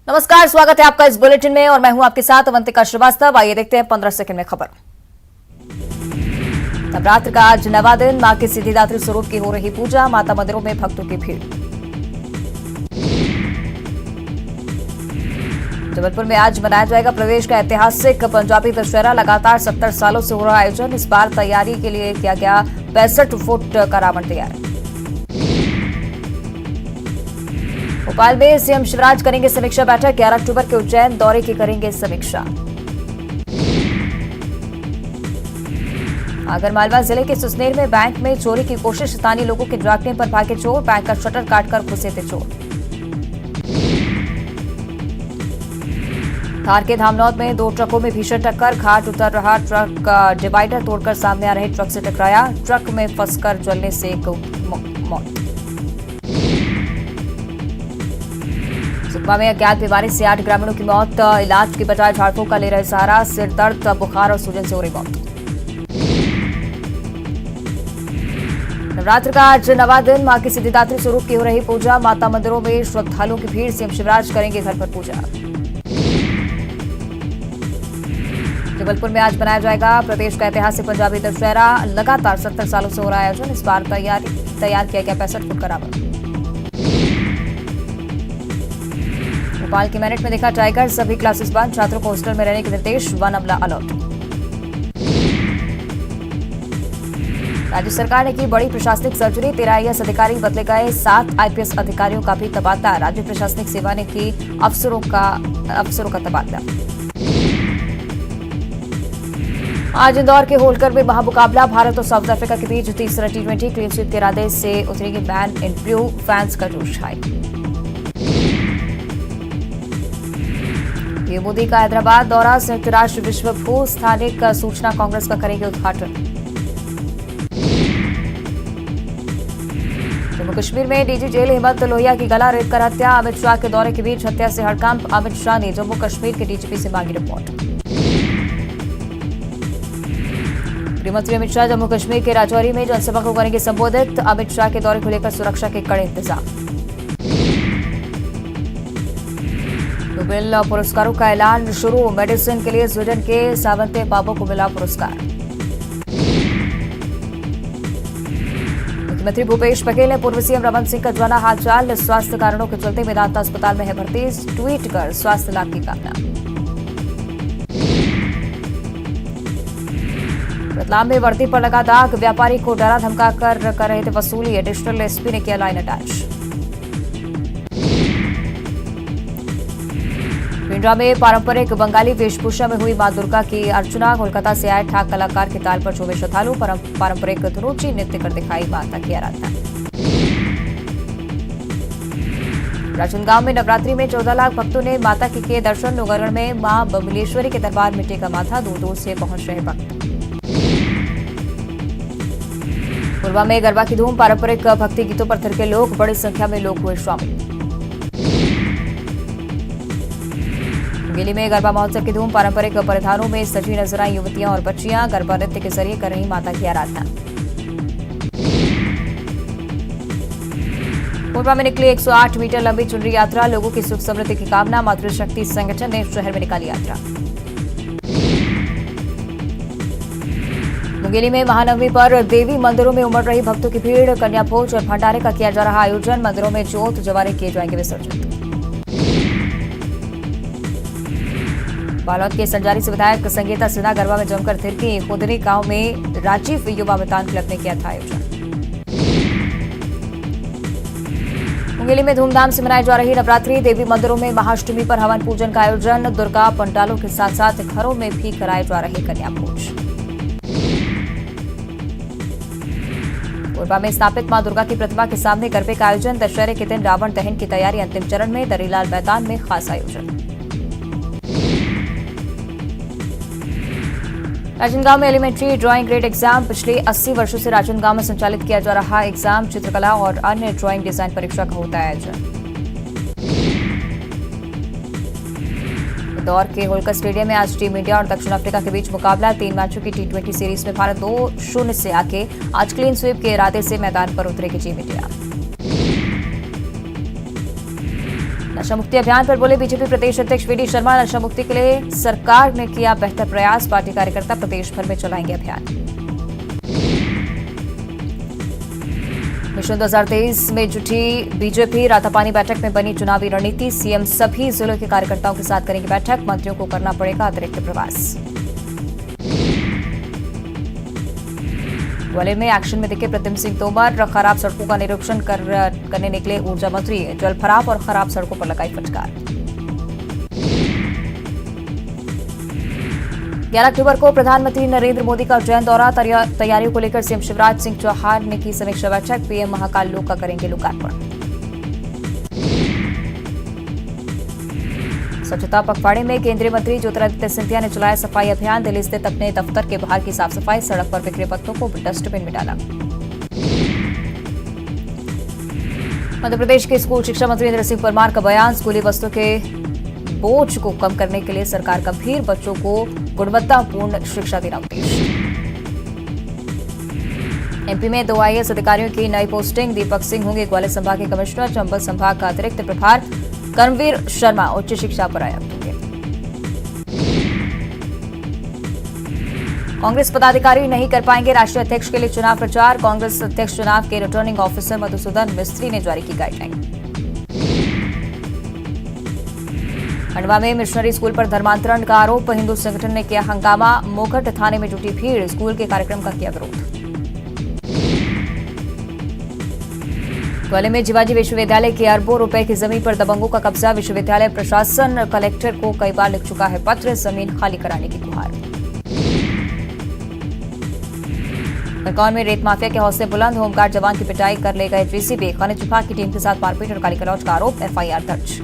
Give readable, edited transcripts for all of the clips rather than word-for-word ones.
नमस्कार, स्वागत है आपका इस बुलेटिन में और मैं हूं आपके साथ अवंतिका श्रीवास्तव। आइए देखते हैं 15 सेकंड में खबर। नवरात्र का आज 9वां दिन, मां के सिद्धिदात्री स्वरूप की हो रही पूजा, माता मंदिरों में भक्तों की भीड़। जबलपुर में आज मनाया जाएगा प्रदेश का ऐतिहासिक पंजाबी दशहरा। लगातार 70 सालों से हो रहा आयोजन। इस बार तैयारी के लिए किया गया 65 फुट का रावण तैयार। भोपाल में सीएम शिवराज करेंगे समीक्षा बैठक। 11 अक्टूबर के उज्जैन दौरे की करेंगे समीक्षा। आगरमालवा जिले के सुसनेर में बैंक में चोरी की कोशिश, स्थानीय लोगों के डांटने पर भागे चोर, बैंक का शटर काटकर घुसे थे चोर। धार के धामनौद में दो ट्रकों में भीषण टक्कर, घाट उतर रहा ट्रक डिवाइडर तोड़कर सामने आ रहे ट्रक से टकराया, ट्रक में फंसकर जलने से एक मौत। सुकमा में अज्ञात बीमारी से 8 ग्रामीणों की मौत, इलाज की बजाय झाड़फूंक का ले रहे सहारा, सिर दर्द, बुखार और सूजन से हो रही मौत। नवरात्र का आज 9वां दिन, मां की सिद्धिदात्री स्वरूप की हो रही पूजा, माता मंदिरों में श्रद्धालुओं की भीड़, सीएम शिवराज करेंगे घर पर पूजा। जबलपुर में आज मनाया जाएगा प्रदेश का ऐतिहासिक पंजाबी दशहरा। लगातार 70 सालों से हो रहा आयोजन। इस बार तैयार किया गया 65 फुट का रावण। भोपाल के मेरठ में देखा टाइगर, सभी क्लासेस बंद, छात्रों को हॉस्टल में रहने के निर्देश, वन अमला अलर्ट। राज्य सरकार ने की बड़ी प्रशासनिक सर्जरी, 13 आईएएस अधिकारी बदले गए, 7 आईपीएस अधिकारियों का भी तबादला। राज्य प्रशासनिक सेवा ने की अफसरों का तबादला। आज इंदौर के होलकर में महामुकाबला, भारत और साउथ अफ्रीका के बीच तीसरा टी20। क्लीन स्वीप के इरादे से उतरेगी मैन इन ब्लू, फैंस का जोश हाई। पीएम मोदी का हैदराबाद दौरा, संयुक्त राष्ट्र विश्व भू स्थानिक सूचना कांग्रेस का करेंगे उद्घाटन। जम्मू कश्मीर में डीजी जेल हिम्मत लोहिया की गला रेत कर हत्या, अमित शाह के दौरे के बीच हत्या से हड़कंप, अमित शाह ने जम्मू कश्मीर के डीजीपी से मांगी रिपोर्ट। गृहमंत्री अमित शाह जम्मू कश्मीर के राजौरी में जनसभा को करेंगे संबोधित, अमित शाह के दौरे को लेकर सुरक्षा के कड़े इंतजाम। नोबेल पुरस्कारों का ऐलान शुरू, मेडिसिन के लिए स्वीडन के सावंते पाबो को मिला पुरस्कार। मुख्यमंत्री भूपेश बघेल ने पूर्व सीएम रमन सिंह का जाना हालचाल, स्वास्थ्य कारणों के चलते मेदांता अस्पताल में है भर्ती, ट्वीट कर स्वास्थ्य लाभ की कामना। रतलाम में वर्दी पर लगा दाग, व्यापारी को डरा धमका कर रहे थे वसूली, एडिशनल एसपी ने किया लाइन अटैच। पिंडरा में पारंपरिक बंगाली वेशभूषा में हुई मां दुर्गा की अर्चना, कोलकाता से आए ठाक कलाकार के ताल पर झूमे श्रद्धालु, पारंपरिक धुनोची नृत्य कर दिखाई माता की आराधना। राजनांदगांव में नवरात्रि में 14 लाख भक्तों ने माता के किए दर्शन, लोगागढ़ में मां बमलेश्वरी के दरबार में टेका माथा, दूर दूर से पहुंच रहे भक्त। पूर्वा में गरबा की धूम, पारंपरिक भक्ति गीतों पर थिरके लोग, बड़ी संख्या में लोग हुए शामिल। मुंगेली में गरबा महोत्सव की धूम, पारंपरिक परिधानों में सजी नजर आई युवतियां और बच्चियां, गरबा नृत्य के जरिए कर रही माता की आराधना। पूर्वा में निकली 108 मीटर लंबी चुनरी यात्रा, लोगों की सुख समृद्धि की कामना, मातृशक्ति संगठन ने शहर में निकाली यात्रा। मुंगेली में महानवमी पर देवी मंदिरों में उमड़ रही भक्तों की भीड़, कन्या भोज और भंडारे का किया जा रहा आयोजन, मंदिरों में जोत जवारे किए जाएंगे विसर्जित। बालोद के संजारी से विधायक संगीता सिन्हा गरबा में जमकर थिरकी, खुदरी गांव में राजीव युवा मैदान क्लब ने किया था आयोजन। मुंगेली में धूमधाम से मनाई जा रही नवरात्रि, देवी मंदिरों में महाअष्टमी पर हवन पूजन का आयोजन, दुर्गा पंडालों के साथ साथ घरों में भी कराए जा रहे कन्या भोज। कोरबा में स्थापित मां दुर्गा की प्रतिमा के सामने गरबे का आयोजन, दशहरे के दिन रावण दहन की तैयारी अंतिम चरण में, दरीलाल मैदान में खास आयोजन। राजनांदगांव में एलिमेंट्री ड्राइंग ग्रेड एग्जाम, पिछले 80 वर्षों से राजनांदगांव में संचालित किया जा रहा एग्जाम, चित्रकला और अन्य ड्राइंग डिजाइन परीक्षा का होता है आयोजन। इंदौर के होलकर स्टेडियम में आज टीम इंडिया और दक्षिण अफ्रीका के बीच मुकाबला, 3 मैचों की टी20 सीरीज में भारत 2-0 से आगे आज क्लीन स्वीप के इरादे से मैदान पर उतरेगी टीम इंडिया। नशा मुक्ति अभियान पर बोले बीजेपी प्रदेश अध्यक्ष वीडी शर्मा। नशा मुक्ति के लिए सरकार ने किया बेहतर प्रयास, पार्टी कार्यकर्ता प्रदेश भर में चलाएंगे अभियान। मिशन 2023 में जुटी बीजेपी। रातापानी बैठक में बनी चुनावी रणनीति। सीएम सभी जिलों के कार्यकर्ताओं के साथ करेंगे बैठक। मंत्रियों को करना पड़ेगा अतिरिक्त प्रवास। ग्वालियर में एक्शन में दिखे प्रद्युम्न सिंह तोमर। खराब सड़कों का निरीक्षण करने निकले ऊर्जा मंत्री। जल भराव और खराब सड़कों पर लगाई फटकार। 11 अक्टूबर को प्रधानमंत्री नरेंद्र मोदी का उज्जैन दौरा। तैयारियों को लेकर सीएम शिवराज सिंह चौहान ने की समीक्षा बैठक। पीएम महाकाल लोक का करेंगे लोकार्पण। स्वच्छता पखवाड़े में केंद्रीय मंत्री ज्योतिरादित्य सिंधिया ने चलाया सफाई अभियान। दिल्ली स्थित अपने दफ्तर के बाहर की साफ सफाई। सड़क पर बिखरे पत्तों को डस्टबिन में डाला। मध्य प्रदेश के स्कूल शिक्षा मंत्री इंद्र सिंह परमार का बयान। स्कूली बस्तों के बोझ को कम करने के लिए सरकार गंभीर। बच्चों को गुणवत्तापूर्ण शिक्षा देना उद्देश्य। एमपी में 2 आईएएस अधिकारियों की नई पोस्टिंग। दीपक सिंह होंगे ग्वालियर संभाग के कमिश्नर। चंबल संभाग का अतिरिक्त प्रभार। कर्मवीर शर्मा उच्च शिक्षा पर आयुक्त होंगे। कांग्रेस पदाधिकारी नहीं कर पाएंगे राष्ट्रीय अध्यक्ष के लिए चुनाव प्रचार। कांग्रेस अध्यक्ष चुनाव के रिटर्निंग ऑफिसर मधुसूदन मिस्त्री ने जारी की गाइडलाइन। खंडवा में मिशनरी स्कूल पर धर्मांतरण का आरोप। हिंदू संगठन ने किया हंगामा। मोघट थाने में जुटी भीड़। स्कूल के कार्यक्रम का किया विरोध। ग्वालियर में जिवाजी विश्वविद्यालय की अरबों रुपए की जमीन पर दबंगों का कब्जा। विश्वविद्यालय प्रशासन कलेक्टर को कई बार लिख चुका है पत्र। जमीन खाली कराने की गुहार। खरगोन में रेत माफिया के हौसले बुलंद। होमगार्ड जवान की पिटाई कर ले गए जेसीबी। खनिज विभाग की टीम के साथ मारपीट और गाली गलौज का आरोप। एफआईआर दर्ज।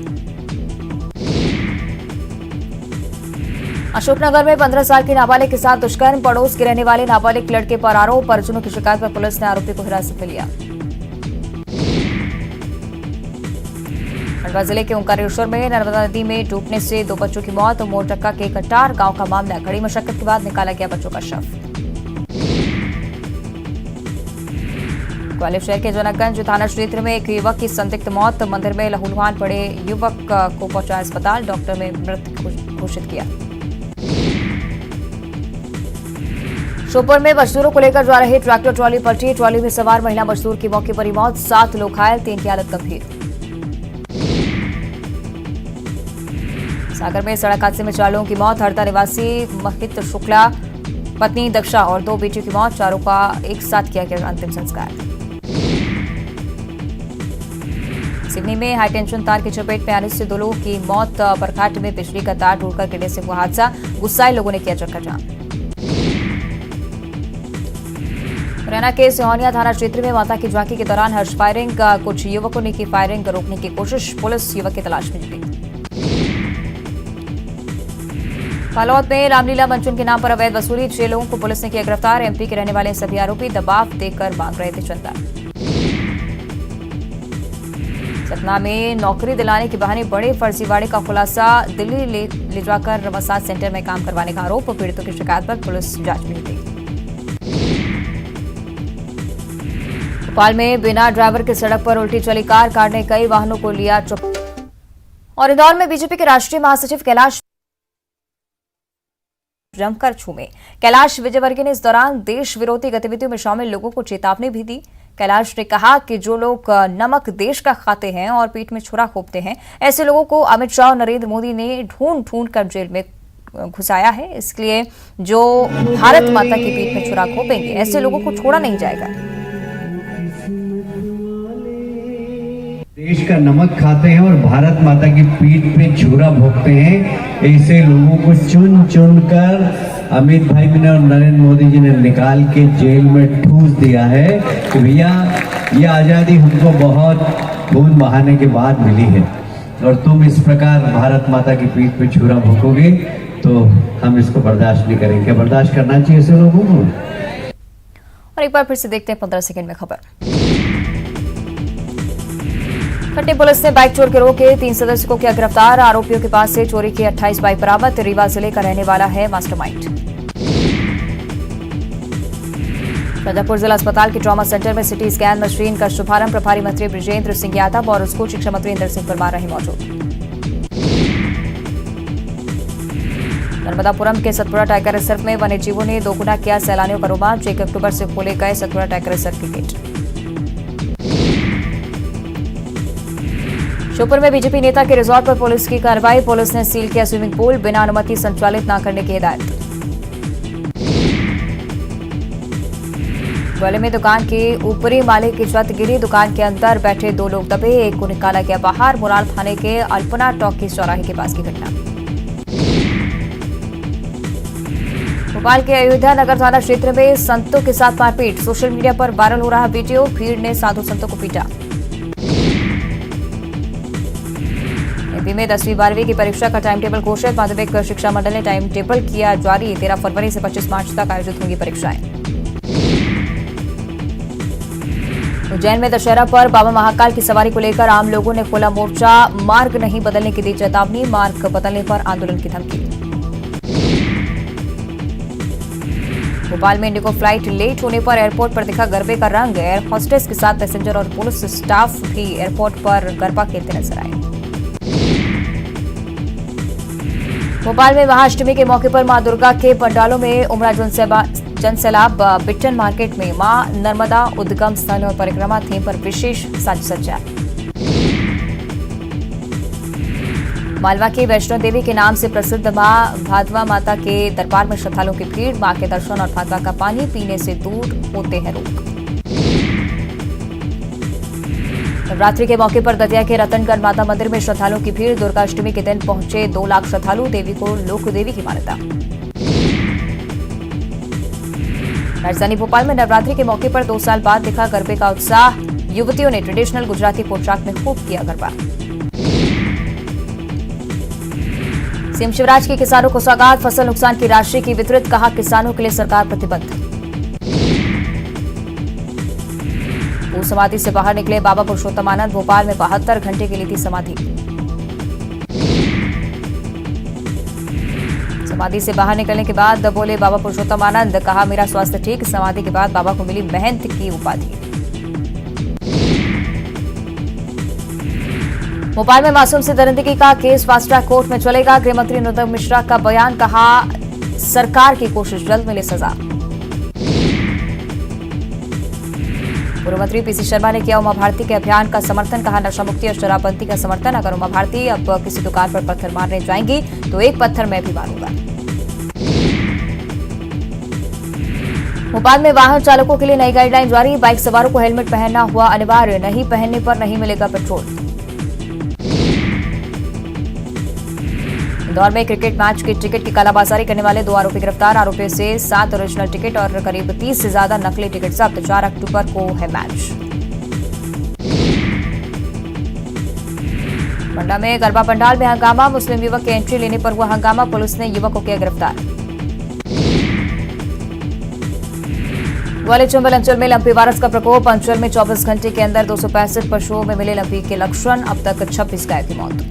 अशोकनगर में 15 साल की नाबालिग के साथ दुष्कर्म। पड़ोस के रहने वाले नाबालिग लड़के पर आरोप। परिजनों की शिकायत पर पुलिस ने आरोपी को हिरासत में लिया। खंडवा जिले के ओंकारेश्वर में नर्मदा नदी में डूबने से 2 बच्चों की मौत। मोरटक्का के कटार गांव का मामला। कड़ी मशक्कत के बाद निकाला गया बच्चों का शव। ग्वालियर शहर के जनकगंज थाना क्षेत्र में एक युवक की संदिग्ध मौत। मंदिर में लहूलुहान पड़े युवक को पहुंचाया अस्पताल। डॉक्टर ने मृत घोषित किया। श्योपुर में मजदूरों को लेकर जा रहे ट्रैक्टर ट्रॉली पलटी। ट्रॉली में सवार महिला मजदूर की मौके पर ही मौत। 7 लोग घायल, 3 की हालत गंभीर। सागर में सड़क हादसे में 4 लोगों की मौत। हरदा निवासी महित शुक्ला, पत्नी दक्षा और 2 बेटियों की मौत। चारों का एक साथ किया गया अंतिम संस्कार। सिवनी में हाईटेंशन तार की चपेट में आने से 2 लोगों की मौत। बरघाट में बिजली का तार टूटकर गिरने से हुआ हादसा। गुस्साए लोगों ने किया चक्काजाम। मुरैना के सिहोनिया थाना क्षेत्र में माता की झांकी के दौरान हर्ष फायरिंग। कुछ युवकों ने की फायरिंग रोकने की कोशिश। पुलिस युवक की तलाश में जुटी। फालौद में रामलीला मंचन के नाम पर अवैध वसूली। 6 लोगों को पुलिस ने किया गिरफ्तार। एमपी के रहने वाले सभी आरोपी दबाव देकर मांग रहे थे चंदा। सतना में नौकरी दिलाने के बहाने बड़े फर्जीवाड़े का खुलासा। दिल्ली ले जाकर मसाज सेंटर में काम करवाने का आरोप। पीड़ितों की शिकायत पर पुलिस जांच में जुटी। भोपाल में बिना ड्राइवर के सड़क पर उल्टी चली कार ने कई वाहनों को लिया चुप। और इंदौर में बीजेपी के राष्ट्रीय महासचिव कैलाश जमकर झूमे। कैलाश विजयवर्गीय ने इस दौरान देश विरोधी गतिविधियों में शामिल लोगों को चेतावनी भी दी। कैलाश ने कहा कि जो लोग नमक देश का खाते हैं और पीठ में छुरा घोंपते हैं, ऐसे लोगों को अमित शाह और नरेंद्र मोदी ने ढूंढ कर जेल में घुसाया है। इसलिए जो भारत माता की पीठ में छुरा घोंपेंगे, ऐसे लोगों को छोड़ा नहीं जाएगा। देश का नमक खाते हैं और भारत माता की पीठ पे छुरा भोगते हैं, ऐसे लोगों को चुन चुन कर अमित भाई ने और नरेंद्र मोदी जी ने निकाल के जेल में ठूस दिया है कि भैया ये आज़ादी हमको बहुत खून बहाने के बाद मिली है और तुम इस प्रकार भारत माता की पीठ पे छुरा भोगोगे तो हम इसको बर्दाश्त नहीं करेंगे। क्या बर्दाश्त करना चाहिए ऐसे लोगों को? और एक बार फिर से देखते हैं 15 सेकंड में खबर। खट्टी पुलिस ने बाइक चोर गिरोह के 3 सदस्यों को किया गिरफ्तार। आरोपियों के पास से चोरी की 28 बाइक बरामद। रीवा जिले का रहने वाला है मास्टरमाइंड। शाजापुर जिला अस्पताल के ट्रॉमा सेंटर में सिटी स्कैन मशीन का शुभारंभ प्रभारी मंत्री बृजेंद्र सिंह यादव और स्कूल शिक्षा मंत्री इंदर सिंह परमार रहे मौजूद। नर्मदापुरम के सतपुड़ा टाइगर रिजर्व में वन्यजीवों ने दोगुना किया सैलानियों का रोमांच। 1 अक्टूबर से खोले गए सतपुड़ा टाइगर रिजर्व के गेट। श्योपुर में बीजेपी नेता के रिजॉर्ट पर पुलिस की कार्रवाई। पुलिस ने सील किया स्विमिंग पूल, बिना अनुमति संचालित न करने की हिदायत। ग्वालियर में दुकान के ऊपरी माले की छत गिरी, दुकान के अंदर बैठे 2 लोग दबे, एक को निकाला गया बाहर। मुराल थाने के अल्पना टॉकीज चौराहे के पास की घटना। भोपाल के अयोध्या नगर थाना क्षेत्र में संतों के साथ मारपीट, सोशल मीडिया पर वायरल हो रहा वीडियो। भीड़ ने साधु संतों को पीटा। एमपी में 10वीं 12वीं की परीक्षा का टाइम टेबल घोषित, माध्यमिक शिक्षा मंडल ने टाइम टेबल किया जारी। 13 फरवरी से 25 मार्च तक आयोजित होंगी परीक्षाएं। उज्जैन में दशहरा पर बाबा महाकाल की सवारी को लेकर आम लोगों ने खोला मोर्चा, मार्ग नहीं बदलने की दी चेतावनी, मार्ग बदलने पर आंदोलन की धमकी। भोपाल में इंडिगो फ्लाइट लेट होने पर एयरपोर्ट पर दिखा गरबे का रंग, एयर होस्टेस के साथ पैसेंजर और पुलिस स्टाफ भी एयरपोर्ट पर गरबा खेलते नजर आए। भोपाल में महाअष्टमी के मौके पर मां दुर्गा के पंडालों में उमड़ा जनसैलाब। बिट्टन मार्केट में मां नर्मदा उद्गम स्थल और परिक्रमा थीम पर विशेष साज सज्जा। मालवा की वैष्णो देवी के नाम से प्रसिद्ध मां भादवा माता के दरबार में श्रद्धालुओं की भीड़, मां के दर्शन और भादवा का पानी पीने से दूर होते हैं लोग। नवरात्रि के मौके पर दतिया के रतनगढ़ माता मंदिर में श्रद्धालुओं की भीड़, दुर्गाष्टमी के दिन पहुंचे 2 लाख श्रद्धालु, देवी को लोक देवी की मान्यता। राजधानी भोपाल में नवरात्रि के मौके पर 2 साल बाद दिखा गरबे का उत्साह, युवतियों ने ट्रेडिशनल गुजराती पोशाक में खूब किया गरबा। सीएम शिवराज की किसानों को सौगात, फसल नुकसान की राशि की वितरित, कहा किसानों के लिए सरकार प्रतिबद्ध। भू समाधि से बाहर निकले बाबा पुरुषोत्तम आनंद, भोपाल में 72 घंटे की ली थी समाधि। समाधि से बाहर निकलने के बाद बोले बाबा पुरुषोत्तम आनंद, कहा मेरा स्वास्थ्य ठीक, समाधि के बाद बाबा को मिली महंत की उपाधि। भोपाल में मासूम से दरिंदगी का केस फास्ट ट्रैक कोर्ट में चलेगा। गृह मंत्री नरोत्तम मिश्रा का बयान, कहा सरकार की कोशिश जल्द मिले सजा। पूर्व मंत्री पीसी शर्मा ने किया उमा भारती के अभियान का समर्थन, कहा नशा मुक्ति और शराबबंदी का समर्थन। अगर उमा भारती अब किसी दुकान पर पत्थर मारने जाएंगी तो एक पत्थर मैं भी मारूंगा। भोपाल में वाहन चालकों के लिए नई गाइडलाइन जारी, बाइक सवारों को हेलमेट पहनना हुआ अनिवार्य, नहीं पहनने पर नहीं मिलेगा पेट्रोल। इंदौर में क्रिकेट मैच के टिकट की कालाबाजारी करने वाले 2 आरोपी गिरफ्तार, आरोपियों से 7 ओरिजिनल टिकट और करीब 30 से ज्यादा नकली टिकट जब्त। 4 अक्टूबर को है मैच। मंडला में गरबा पंडाल में हंगामा, मुस्लिम युवक के एंट्री लेने पर हुआ हंगामा, पुलिस ने युवक को किया गिरफ्तार। ग्वालियर चंबल अंचल में लंपी वायरस का प्रकोप, अंचल में 24 घंटे के अंदर 265 पशुओं में मिले लंपी के लक्षण, अब तक 26 गाय की मौत।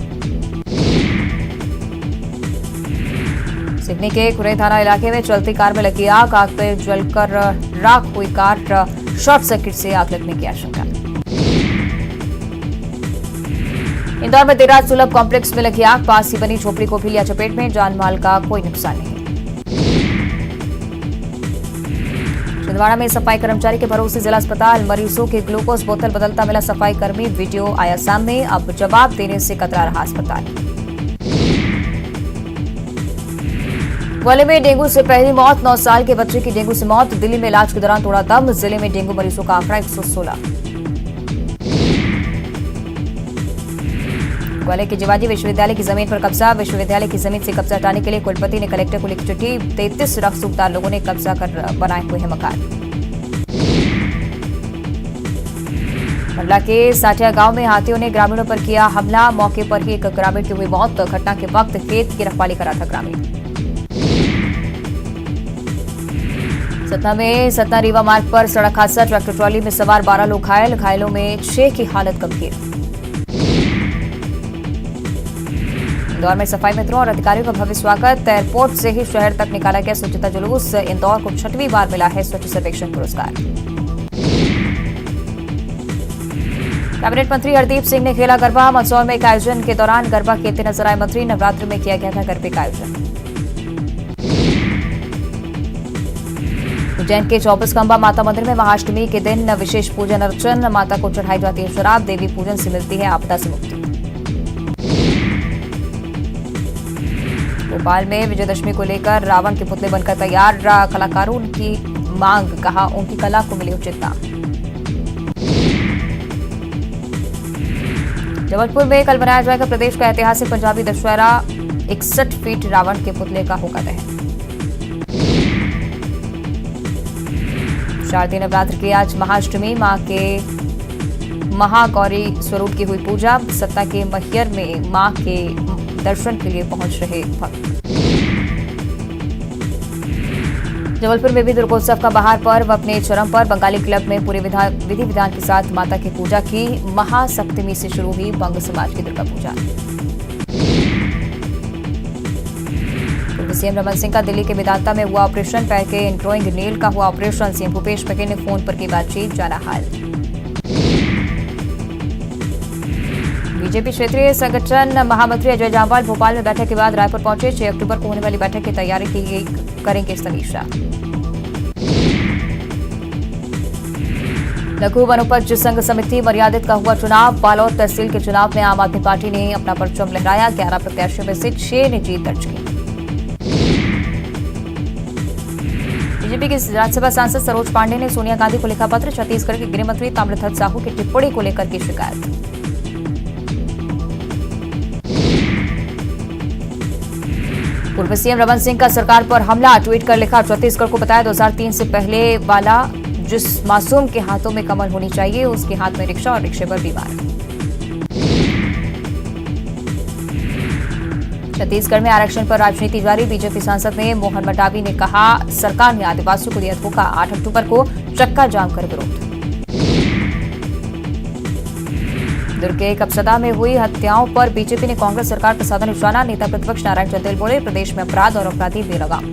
सिवनी के खुरई थाना इलाके में चलती कार में लगी आग पे जलकर राख हुई कार, शॉर्ट सर्किट से आग लगने की आशंका। इंदौर में देर रात सुलभ कॉम्प्लेक्स में लगी आग, पास ही बनी झोपड़ी को भी लिया चपेट में, जान माल का कोई नुकसान नहीं। छिंदवाड़ा में सफाई कर्मचारी के भरोसे जिला अस्पताल, मरीजों के ग्लूकोज बोतल बदलता मिला सफाई कर्मी, वीडियो आया सामने, अब जवाब देने से कतरा रहा अस्पताल। ग्वालियर में डेंगू से पहली मौत, 9 साल के बच्चे की डेंगू से मौत, दिल्ली में इलाज के दौरान तोड़ा दम, जिले में डेंगू मरीजों का आंकड़ा 116। ग्वालियर के जिवाजी विश्वविद्यालय की जमीन पर कब्जा, विश्वविद्यालय की जमीन से कब्जा हटाने के लिए कुलपति ने कलेक्टर को लिखी चिट्ठी, 33 रकसूखदार लोगों ने कब्जा कर बनाए हुए हैं मकान। मंडला के साठिया गांव में हाथियों ने ग्रामीणों पर किया हमला, मौके पर ही एक ग्रामीण की हुई मौत, घटना के वक्त खेत की रखवाली कर रहा था ग्रामीण। सतना में सतना रीवा मार्ग पर सड़क हादसा, ट्रैक्टर ट्रॉली में सवार 12 लोग घायल, घायलों में 6 की हालत गंभीर। इंदौर में सफाई मित्रों और अधिकारियों का भव्य स्वागत। एयरपोर्ट से ही शहर तक निकाला गया स्वच्छता जुलूस। इंदौर को 6वीं बार मिला है स्वच्छ सर्वेक्षण पुरस्कार। कैबिनेट मंत्री हरदीप सिंह ने खेला गरबा। मंदसौर में एक आयोजन के दौरान गरबा खेलते नजर आए मंत्री। नवरात्र में किया गया था गरबे का आयोजन। उज्जैन के 24 खंबा माता मंदिर में महाअष्टमी के दिन विशेष पूजन अर्चन। माता को चढ़ाई जाती है शराब। देवी पूजन से मिलती है आपदा से मुक्ति। भोपाल में विजयदशमी को लेकर रावण के पुतले बनकर तैयार। कलाकारों की मांग, कहा उनकी कला को मिली उचित दाम। जबलपुर में कल मनाया जाएगा प्रदेश का ऐतिहासिक पंजाबी दशहरा। 61 फीट रावण के पुतले का होगा दहन। शारदीय नवरात्र की आज महाअष्टमी। मां के महागौरी स्वरूप की हुई पूजा। सत्ता के मैहर में मां के दर्शन के लिए पहुंच रहे भक्त। जबलपुर में भी दुर्गोत्सव का बहार पर्व अपने चरम पर। बंगाली क्लब में पूरे विधि विधान के साथ माता की पूजा की। महासप्तमी से शुरू हुई बंग समाज की दुर्गा पूजा। सीएम रमन सिंह का दिल्ली के वेदांता में हुआ ऑपरेशन। पैर के इनग्रोइंग नेल का हुआ ऑपरेशन। सीएम भूपेश बघेल ने फोन पर की बातचीत, जाना हाल। बीजेपी क्षेत्रीय संगठन महामंत्री अजय जामवाल भोपाल में बैठक के बाद रायपुर पहुंचे। 6 अक्टूबर को होने वाली बैठक की तैयारी की करेंगे समीक्षा। लघु वनोपज संघ समिति मर्यादित का हुआ चुनाव। बालोद तहसील के चुनाव में आम आदमी पार्टी ने अपना परचम लहराया। 11 प्रत्याशियों में से 6 ने जीत दर्ज की। बीजेपी के राज्यसभा सांसद सरोज पांडे ने सोनिया गांधी को लिखा पत्र। छत्तीसगढ़ के गृह मंत्री ताम्रध्वज साहू की टिप्पणी को लेकर की शिकायत। पूर्व सीएम रमन सिंह का सरकार पर हमला। ट्वीट कर लिखा, छत्तीसगढ़ को बताया 2003 से पहले वाला जिस मासूम के हाथों में कमल होनी चाहिए उसके हाथ में रिक्शा और रिक्शे पर बीमार। छत्तीसगढ़ में आरक्षण पर राजनीति जारी। बीजेपी सांसद ने मोहन मटावी ने कहा, सरकार ने आदिवासियों को दिया धोखा। 8 अक्टूबर को चक्का जाम कर विरोध। दुर्ग के कपसदा में हुई हत्याओं पर बीजेपी ने कांग्रेस सरकार पर साधा निशाना। नेता प्रतिपक्ष नारायण चंदेल बोले, प्रदेश में अपराध और अपराधी बेलगाम।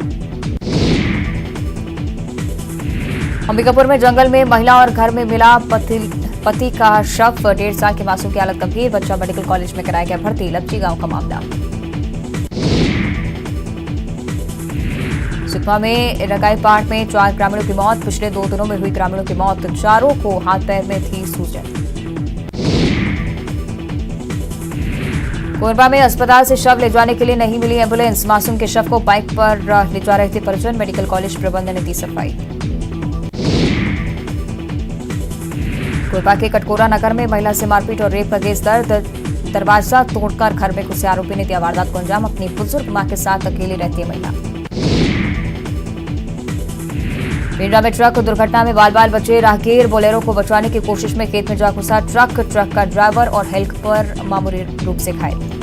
अंबिकापुर में जंगल में महिला और घर में मिला पति का शव। 1.5 साल के मासूम की हालत गंभीर। बच्चा मेडिकल कॉलेज में कराया गया भर्ती। लच्ची गांव का मामला। सुकमा में रगाईपाड़ में 4 ग्रामीणों की मौत। पिछले 2 दिनों में हुई ग्रामीणों की मौत। चारों को हाथ पैर में थी सूजन। कोरबा में अस्पताल से शव ले जाने के लिए नहीं मिली एम्बुलेंस। मासूम के शव को बाइक पर ले जा रहे थे परिजन। मेडिकल कॉलेज प्रबंधन ने दी सफाई। कोरबा के कटकोरा नगर में महिला से मारपीट और रेप का केस दर्ज। दरवाजा तोड़कर घर में घुसे आरोपी ने दिया वारदात को अंजाम। अपनी बुजुर्ग मां के साथ अकेली रहती है महिला। पिंडरा में ट्रक दुर्घटना में बाल बचे राहगीर। बोलेरो को बचाने की कोशिश में खेत में जा घुसा ट्रक। ट्रक का ड्राइवर और हेल्पर मामूली रूप से घायल।